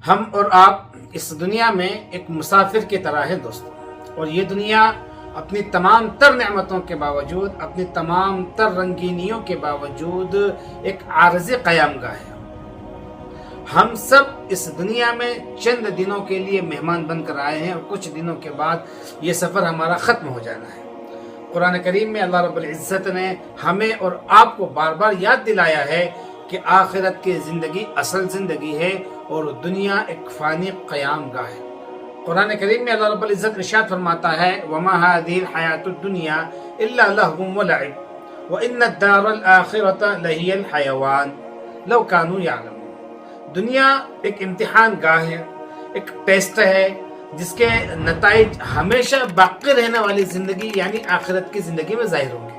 ہم اور آپ اس دنیا میں ایک مسافر کی طرح ہے دوستوں، اور یہ دنیا اپنی تمام تر نعمتوں کے باوجود، اپنی تمام تر رنگینیوں کے باوجود ایک عارضی قیام گاہ ہے۔ ہم سب اس دنیا میں چند دنوں کے لیے مہمان بن کر آئے ہیں، اور کچھ دنوں کے بعد یہ سفر ہمارا ختم ہو جانا ہے۔ قرآن کریم میں اللہ رب العزت نے ہمیں اور آپ کو بار بار یاد دلایا ہے کہ آخرت کی زندگی اصل زندگی ہے اور دنیا ایک فانی قیام گاہ ہے۔ قرآن کریم میں اللہ رب العزت ارشاد فرماتا ہے وَمَا هَذِهِ الْحَيَاةُ الدُّنْيَا إِلَّا لَهْوٌ وَلَعِبٌ وَإِنَّ الدَّارَ الْآخِرَةَ لَهِيَ الْحَيَوَانُ لَوْ كَانُوا يَعْلَمُونَ۔ دنیا ایک امتحان گاہ ہے، ایک ٹیسٹ ہے جس کے نتائج ہمیشہ باقی رہنے والی زندگی یعنی آخرت کی زندگی میں ظاہر ہوں گے۔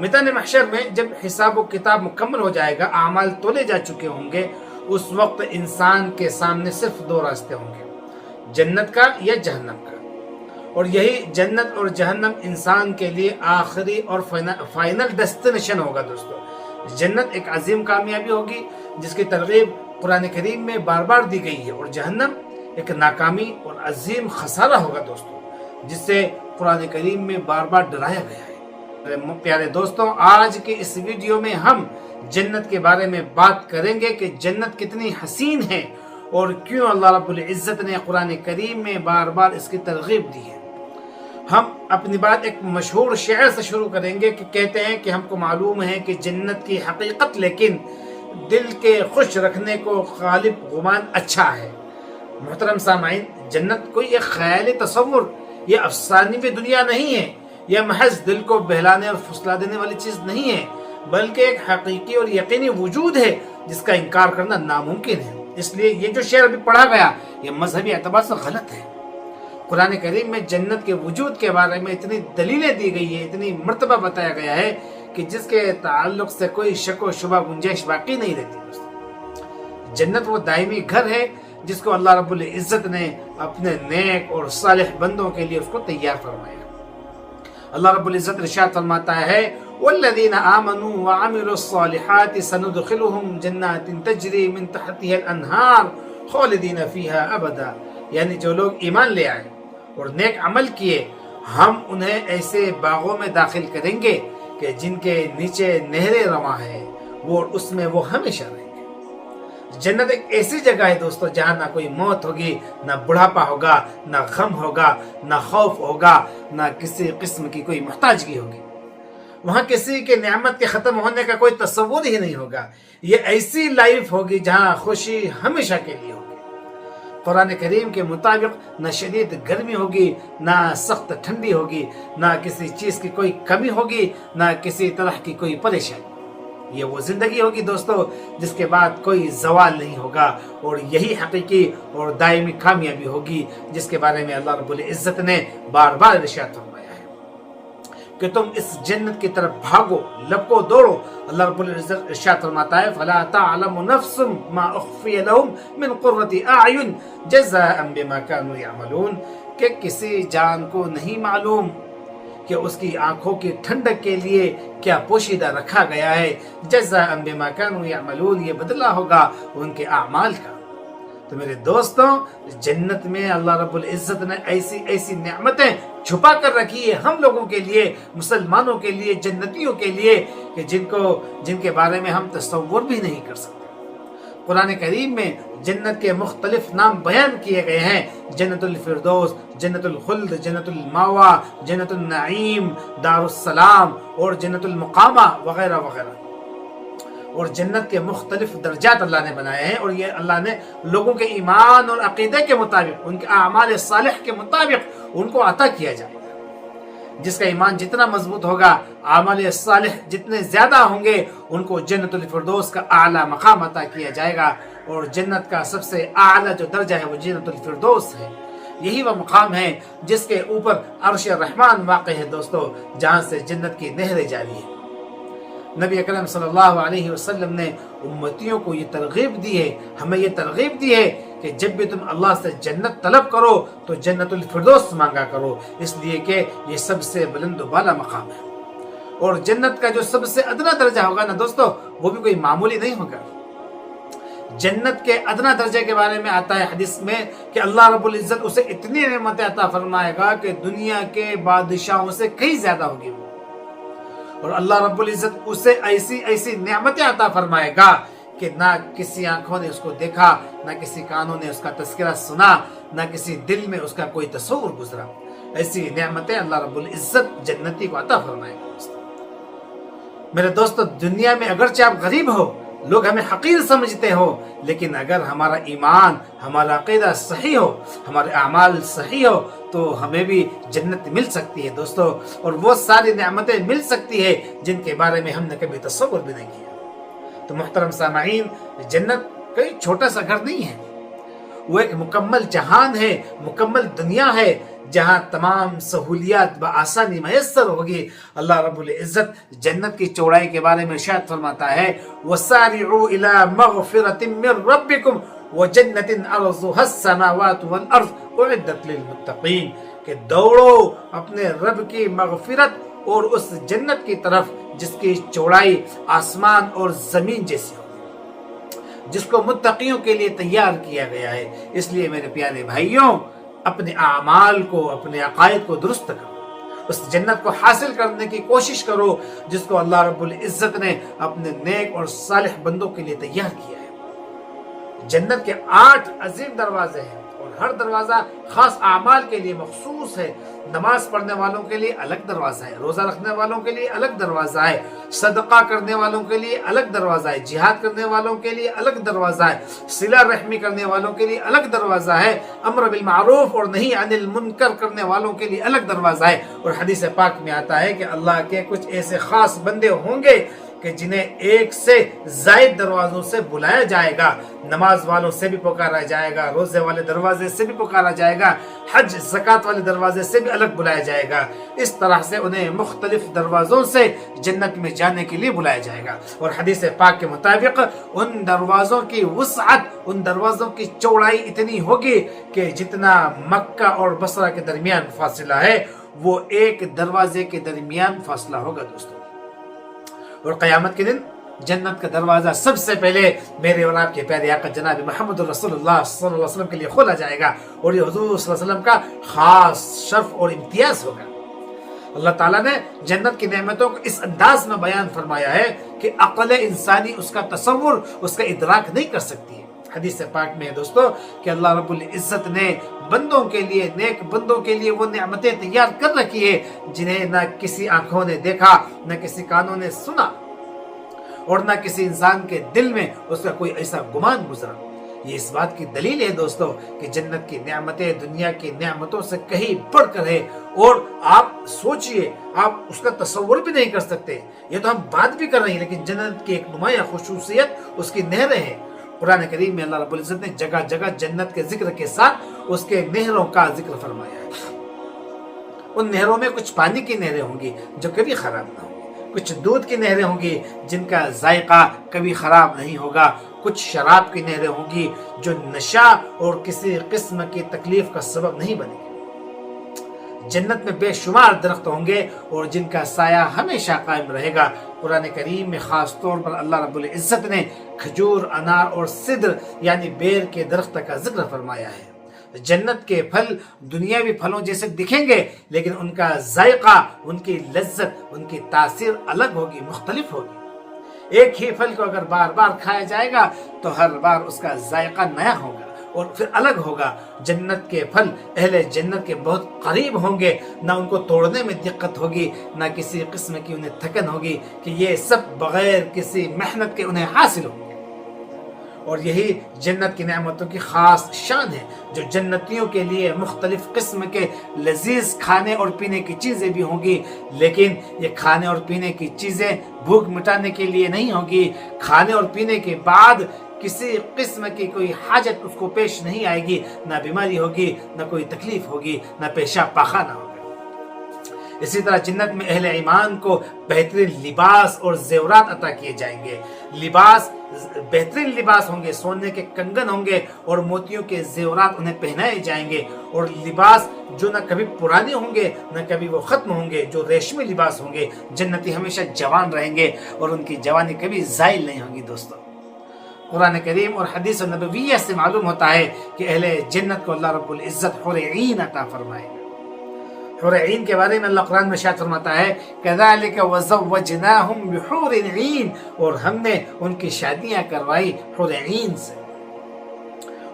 میدان محشر میں جب حساب و کتاب مکمل ہو جائے گا، اعمال تولے جا چکے ہوں گے، اس وقت انسان کے سامنے صرف دو راستے ہوں گے، جنت کا یا جہنم کا۔ اور یہی جنت اور جہنم انسان کے لیے آخری اور فائنل ڈیسٹینیشن ہوگا دوستو۔ جنت ایک عظیم کامیابی ہوگی جس کی ترغیب قرآن کریم میں بار بار دی گئی ہے، اور جہنم ایک ناکامی اور عظیم خسارہ ہوگا دوستو، جس سے قرآن کریم میں بار بار ڈرایا گیا ہے۔ پیارے دوستوں، آج کے اس ویڈیو میں ہم جنت کے بارے میں بات کریں گے کہ جنت کتنی حسین ہے اور کیوں اللہ رب العزت نے قرآن کریم میں بار بار اس کی ترغیب دی ہے۔ ہم اپنی بات ایک مشہور شعر سے شروع کریں گے کہ کہتے ہیں کہ ہم کو معلوم ہے کہ جنت کی حقیقت لیکن دل کے خوش رکھنے کو غالب گمان اچھا ہے۔ محترم سامعین، جنت کوئی ایک خیالی تصور یا افسانوی دنیا نہیں ہے، یہ محض دل کو بہلانے اور پھسلا دینے والی چیز نہیں ہے، بلکہ ایک حقیقی اور یقینی وجود ہے جس کا انکار کرنا ناممکن ہے۔ اس لیے یہ جو شعر ابھی پڑھا گیا یہ مذہبی اعتبار سے غلط ہے۔ قرآن کریم میں جنت کے وجود کے بارے میں اتنی دلیلیں دی گئی ہے، اتنی مرتبہ بتایا گیا ہے کہ جس کے تعلق سے کوئی شک و شبہ گنجائش باقی نہیں رہتی۔ جنت وہ دائمی گھر ہے جس کو اللہ رب العزت نے اپنے نیک اور صالح بندوں کے لیے اس کو تیار فرمایا۔ اللہ رب العزت ارشاد فرماتا ہے والذین آمنوا وعملوا الصالحات سندخلهم جنات تجری من تحتها الانہار خالدین فیہا ابدا، یعنی جو لوگ ایمان لے آئے اور نیک عمل کیے، ہم انہیں ایسے باغوں میں داخل کریں گے کہ جن کے نیچے نہریں رواں ہیں، اس میں وہ ہمیشہ رہیں گے۔ جنت ایک ایسی جگہ ہے دوستو جہاں نہ کوئی موت ہوگی، نہ بڑھاپا ہوگا، نہ غم ہوگا، نہ خوف ہوگا، نہ کسی قسم کی کوئی محتاجگی ہوگی۔ وہاں کسی کے نعمت کے ختم ہونے کا کوئی تصور ہی نہیں ہوگا۔ یہ ایسی لائف ہوگی جہاں خوشی ہمیشہ کے لیے ہوگی۔ قرآن کریم کے مطابق نہ شدید گرمی ہوگی، نہ سخت ٹھنڈی ہوگی، نہ کسی چیز کی کوئی کمی ہوگی، نہ کسی طرح کی کوئی پریشانی۔ یہ وہ زندگی ہوگی دوستو جس کے بعد کوئی زوال نہیں ہوگا، اور یہی حقیقی اور دائمی کامیابی ہوگی جس کے بارے میں اللہ رب العزت نے بار بار ارشاد فرمایا ہے کہ تم اس جنت کی طرف بھاگو، لپکو، دوڑو۔ اللہ رب العزت ارشاد فرماتا ہے فَلَا تَعْلَمُ نَفْسٌ مَا أُخْفِيَ لَهُم مِّن قُرَّةِ أَعْيُنٍ جَزَاءً بِمَا كَانُوا يَعْمَلُونَ، کہ کسی جان کو نہیں معلوم کہ اس کی آنکھوں کی ٹھنڈک کے لیے کیا پوشیدہ رکھا گیا ہے۔ جزاء بما كانوا يعملون، یہ بدلہ ہوگا ان کے اعمال کا۔ تو میرے دوستوں، جنت میں اللہ رب العزت نے ایسی ایسی نعمتیں چھپا کر رکھی ہے ہم لوگوں کے لیے، مسلمانوں کے لیے، جنتیوں کے لیے، کہ جن کے بارے میں ہم تصور بھی نہیں کر سکتے۔ قرآن کریم میں جنت کے مختلف نام بیان کیے گئے ہیں، جنت الفردوس، جنت الخلد، جنت الماوا، جنت النعیم، دار السلام اور جنت المقامہ وغیرہ وغیرہ۔ اور جنت کے مختلف درجات اللہ نے بنائے ہیں، اور یہ اللہ نے لوگوں کے ایمان اور عقیدے کے مطابق، ان کے اعمال صالح کے مطابق ان کو عطا کیا جائے گا۔ جس کا ایمان جتنا مضبوط ہوگا، اعمال صالح جتنے زیادہ ہوں گے، ان کو جنت الفردوس کا اعلیٰ مقام عطا کیا جائے گا، اور جنت کا سب سے اعلیٰ جو درجہ ہے وہ جنت الفردوس ہے۔ یہی وہ مقام ہے جس کے اوپر عرش الرحمن واقع ہے دوستو، جہاں سے جنت کی نہریں جاری ہیں۔ نبی اکرم صلی اللہ علیہ وسلم نے امتیوں کو یہ ترغیب دی ہے، ہمیں یہ ترغیب دی ہے کہ جب بھی تم اللہ سے جنت طلب کرو تو جنت الفردوس مانگا کرو، اس لیے کہ یہ سب سے بلند و بالا مقام ہے۔ اور جنت کا جو سب سے ادنا درجہ ہوگا نا دوستو، وہ بھی کوئی معمولی نہیں ہوگا۔ جنت کے ادنا درجے کے بارے میں آتا ہے حدیث میں کہ اللہ رب العزت اسے اتنی نعمتیں عطا فرمائے گا کہ دنیا کے بادشاہوں سے کہیں زیادہ ہوگی وہ، اور اللہ رب العزت اسے ایسی ایسی نعمتیں عطا فرمائے گا کہ نہ کسی آنکھوں نے اس کو دیکھا، نہ کسی کانوں نے اس کا تذکرہ سنا، نہ کسی دل میں اس کا کوئی تصور گزرا۔ ایسی نعمتیں اللہ رب العزت جنتی کو عطا فرمائے گا۔ میرے دوستو، دنیا میں اگرچہ آپ غریب ہو، لوگ ہمیں حقیر سمجھتے ہو، لیکن اگر ہمارا ایمان، ہمارا عقیدہ صحیح ہو، ہمارے اعمال صحیح ہو، تو ہمیں بھی جنت مل سکتی ہے دوستو، اور وہ ساری نعمتیں مل سکتی ہے جن کے بارے میں ہم نے کبھی تصور بھی نہیں کیا۔ تو محترم سامعین، جنت کوئی چھوٹا سا گھر نہیں ہے، وہ ایک مکمل جہان ہے، مکمل دنیا ہے، جہاں تمام سہولیات بآسانی میسر ہوگی۔ اللہ رب العزت جنت کی چوڑائی کے بارے میں ارشاد فرماتا ہے وَسَارِعُوا إِلَى مَغْفِرَةٍ مِّن رَبِّكُمْ وَجَنَّةٍ عَرْضُهَا السَّمَاوَاتُ وَالْأَرْضُ أُعِدَّتْ لِلْمُتَّقِينَ، کہ دوڑو اپنے رب کی مغفرت اور اس جنت کی طرف جس کی چوڑائی آسمان اور زمین جیسی ہو، جس کو متقیوں کے لیے تیار کیا گیا ہے۔ اس لیے میرے پیارے بھائیوں، اپنے اعمال کو، اپنے عقائد کو درست کرو، اس جنت کو حاصل کرنے کی کوشش کرو جس کو اللہ رب العزت نے اپنے نیک اور صالح بندوں کے لیے تیار کیا ہے۔ جنت کے 8 عظیم دروازے ہیں، اور ہر دروازہ خاص اعمال کے لیے مخصوص ہے۔ نماز پڑھنے والوں کے لیے الگ دروازہ ہے، روزہ رکھنے والوں کے لیے الگ دروازہ ہے، صدقہ کرنے والوں کے لیے الگ دروازہ ہے، جہاد کرنے والوں کے لیے الگ دروازہ ہے، صلہ رحمی کرنے والوں کے لیے الگ دروازہ ہے، امر بالمعروف اور نہی عن المنکر کرنے والوں کے لیے الگ دروازہ ہے۔ اور حدیث پاک میں آتا ہے کہ اللہ کے کچھ ایسے خاص بندے ہوں گے کہ جنہیں 1 سے زائد دروازوں سے بلایا جائے گا، نماز والوں سے بھی پکارا جائے گا، روزے والے دروازے سے بھی پکارا جائے گا، حج زکوٰۃ والے دروازے سے بھی الگ بلایا جائے گا۔ اس طرح سے انہیں مختلف دروازوں سے جنت میں جانے کے لیے بلایا جائے گا۔ اور حدیث پاک کے مطابق ان دروازوں کی وسعت، ان دروازوں کی چوڑائی اتنی ہوگی کہ جتنا مکہ اور بصرہ کے درمیان فاصلہ ہے، وہ ایک دروازے کے درمیان فاصلہ ہوگا دوستو۔ اور قیامت کے دن جنت کا دروازہ سب سے پہلے میرے اور آپ کے پیارے آقا جناب محمد رسول اللہ صلی اللہ علیہ وسلم کے لیے کھولا جائے گا، اور یہ حضور صلی اللہ علیہ وسلم کا خاص شرف اور امتیاز ہوگا۔ اللہ تعالیٰ نے جنت کی نعمتوں کو اس انداز میں بیان فرمایا ہے کہ عقل انسانی اس کا تصور، اس کا ادراک نہیں کر سکتی ہے۔ حدیث پاک میں ہے دوستو کہ اللہ رب العزت نے بندوں کے لیے، نیک بندوں کے لیے وہ نعمتیں تیار کر رکھی ہے جنہیں نہ کسی آنکھوں نے دیکھا، نہ کسی کانوں نے سنا، اور نہ کسی انسان کے دل میں اس کا کوئی ایسا گمان گزرا۔ یہ اس بات کی دلیل ہے دوستو کہ جنت کی نعمتیں دنیا کی نعمتوں سے کہیں بڑھ کر ہے، اور آپ سوچئے، آپ اس کا تصور بھی نہیں کر سکتے۔ یہ تو ہم بات بھی کر رہے ہیں، لیکن جنت کی ایک نمایاں خصوصیت اس کی نہریں ہیں۔ قرآن کریم میں اللہ رب العزت نے جگہ جگہ جنت کے ذکر کے ساتھ اس کے نہروں کا ذکر فرمایا ہے۔ ان نہروں میں کچھ پانی کی نہریں ہوں گی جو کبھی خراب نہ ہوں گی، کچھ دودھ کی نہریں ہوں گی جن کا ذائقہ کبھی خراب نہیں ہوگا، کچھ شراب کی نہریں ہوں گی جو نشہ اور کسی قسم کی تکلیف کا سبب نہیں بنے گی۔ جنت میں بے شمار درخت ہوں گے اور جن کا سایہ ہمیشہ قائم رہے گا۔ قرآن کریم میں خاص طور پر اللہ رب العزت نے کھجور، انار اور سدر یعنی بیر کے درخت کا ذکر فرمایا ہے۔ جنت کے پھل دنیاوی پھلوں جیسے دکھیں گے، لیکن ان کا ذائقہ، ان کی لذت، ان کی تاثیر الگ ہوگی، مختلف ہوگی۔ ایک ہی پھل کو اگر بار بار کھایا جائے گا تو ہر بار اس کا ذائقہ نیا ہوگا اور پھر الگ ہوگا۔ جنت کے پھل اہل جنت کے بہت قریب ہوں گے، نہ ان کو توڑنے میں دقت ہوگی، نہ کسی قسم کی انہیں تھکن ہوگی، کہ یہ سب بغیر کسی محنت کے انہیں حاصل ہوں گے۔ اور یہی جنت کی نعمتوں کی خاص شان ہے، جو جنتیوں کے لیے مختلف قسم کے لذیذ کھانے اور پینے کی چیزیں بھی ہوں گی، لیکن یہ کھانے اور پینے کی چیزیں بھوک مٹانے کے لیے نہیں ہوں گی۔ کھانے اور پینے کے بعد کسی قسم کی کوئی حاجت اس کو پیش نہیں آئے گی، نہ بیماری ہوگی، نہ کوئی تکلیف ہوگی، نہ پیشاب پاخانہ ہوگا۔ اسی طرح جنت میں اہل ایمان کو بہترین لباس اور زیورات عطا کیے جائیں گے۔ لباس، بہترین لباس ہوں گے، سونے کے کنگن ہوں گے اور موتیوں کے زیورات انہیں پہنائے جائیں گے، اور لباس جو نہ کبھی پرانے ہوں گے نہ کبھی وہ ختم ہوں گے، جو ریشمی لباس ہوں گے۔ جنتی ہمیشہ جوان رہیں گے اور ان کی جوانی کبھی زائل نہیں ہوگی دوستو۔ قرآن کریم اور حدیث نبویہ سے معلوم ہوتا ہے کہ اہل جنت کو اللہ رب العزت حور عین عطا فرمائے گا۔ حور عین کے بارے میں اللہ قرآن میں ارشاد فرماتا ہے کذالک وزوجناہم بحور عین، اور ہم نے ان کی شادیاں کروائی حور عین سے۔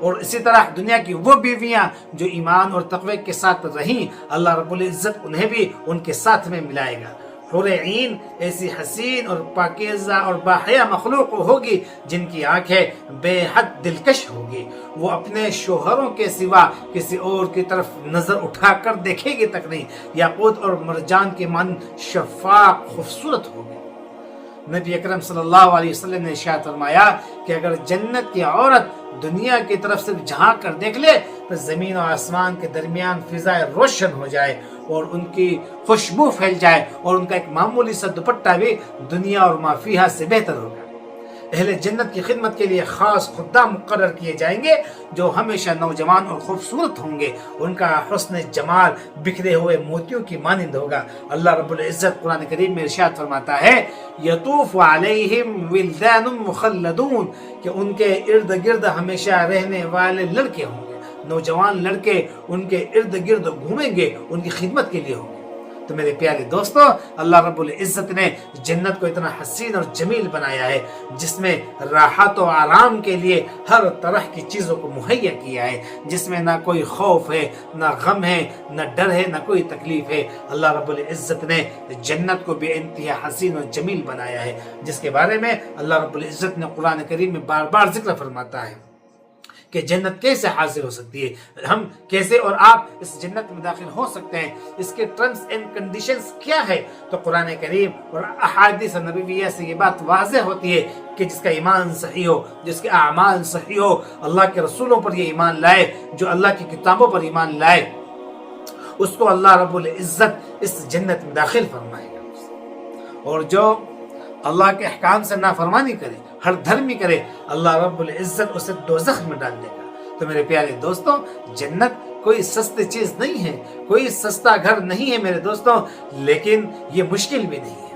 اور اسی طرح دنیا کی وہ بیویاں جو ایمان اور تقوی کے ساتھ رہیں، اللہ رب العزت انہیں بھی ان کے ساتھ میں ملائے گا۔ حور عین ایسی حسین اور پاکیزہ اور باحیا مخلوق ہوگی جن کی آنکھیں بے حد دلکش ہوگی، وہ اپنے شوہروں کے سوا کسی اور کی طرف نظر اٹھا کر دیکھے گی تک نہیں، یاقوت اور مرجان کے مانند شفاف خوبصورت ہوگی۔ نبی اکرم صلی اللہ علیہ وسلم نے ارشاد فرمایا کہ اگر جنت کی عورت دنیا کی طرف سے جھانک کر دیکھ لے تو زمین اور آسمان کے درمیان فضائیں روشن ہو جائے اور ان کی خوشبو پھیل جائے اور ان کا ایک معمولی سا دوپٹہ بھی دنیا اور ما فیہا سے بہتر ہوگا۔ اہل جنت کی خدمت کے لیے خاص خدام مقرر کیے جائیں گے جو ہمیشہ نوجوان اور خوبصورت ہوں گے، ان کا حسن جمال بکھرے ہوئے موتیوں کی مانند ہوگا۔ اللہ رب العزت قرآن کریم میں ارشاد فرماتا ہے یطوف علیہم ولدان مخلدون، کہ ان کے ارد گرد ہمیشہ رہنے والے لڑکے ہوں گے، نوجوان لڑکے ان کے ارد گرد گھومیں گے، ان کی خدمت کے لیے ہوں گے۔ تو میرے پیارے دوستو، اللہ رب العزت نے جنت کو اتنا حسین اور جمیل بنایا ہے جس میں راحت و آرام کے لیے ہر طرح کی چیزوں کو مہیا کیا ہے، جس میں نہ کوئی خوف ہے، نہ غم ہے، نہ ڈر ہے، نہ کوئی تکلیف ہے۔ اللہ رب العزت نے جنت کو بے انتہا حسین اور جمیل بنایا ہے، جس کے بارے میں اللہ رب العزت نے قرآن کریم میں بار بار ذکر فرماتا ہے کہ جنت کیسے حاصل ہو سکتی ہے، ہم کیسے اور آپ اس جنت میں داخل ہو سکتے ہیں، اس کے ٹرمز اینڈ کنڈیشنز کیا ہے۔ تو قرآن کریم اور احادیث نبویہ سے یہ بات واضح ہوتی ہے کہ جس کا ایمان صحیح ہو، جس کے اعمال صحیح ہو، اللہ کے رسولوں پر یہ ایمان لائے، جو اللہ کی کتابوں پر ایمان لائے، اس کو اللہ رب العزت اس جنت میں داخل فرمائے گا۔ اور جو اللہ کے احکام سے نافرمانی کرے، ہر دھرمی کرے، اللہ رب العزت اسے دوزخ میں ڈال دے گا۔ تو میرے پیارے دوستوں، جنت کوئی سستی چیز نہیں ہے، کوئی سستا گھر نہیں ہے میرے دوستوں، لیکن یہ مشکل بھی نہیں ہے۔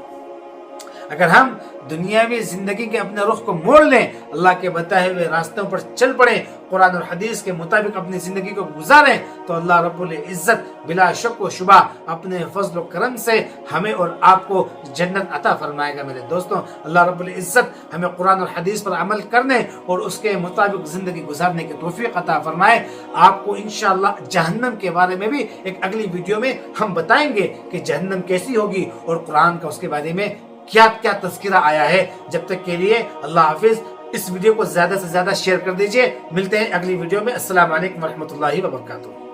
اگر ہم دنیاوی زندگی کے اپنے رخ کو موڑ لیں، اللہ کے بتائے ہوئے راستوں پر چل پڑیں، قرآن اور حدیث کے مطابق اپنی زندگی کو گزاریں، تو اللہ رب العزت بلا شک و شبہ اپنے فضل و کرم سے ہمیں اور آپ کو جنت عطا فرمائے گا۔ میرے دوستوں، اللہ رب العزت ہمیں قرآن اور حدیث پر عمل کرنے اور اس کے مطابق زندگی گزارنے کی توفیق عطا فرمائے۔ آپ کو انشاءاللہ جہنم کے بارے میں بھی ایک اگلی ویڈیو میں ہم بتائیں گے کہ جہنم کیسی ہوگی اور قرآن کا اس کے بارے میں کیا کیا تذکرہ آیا ہے۔ جب تک کے لیے اللہ حافظ۔ اس ویڈیو کو زیادہ سے زیادہ شیئر کر دیجئے۔ ملتے ہیں اگلی ویڈیو میں۔ السلام علیکم ورحمۃ اللہ وبرکاتہ۔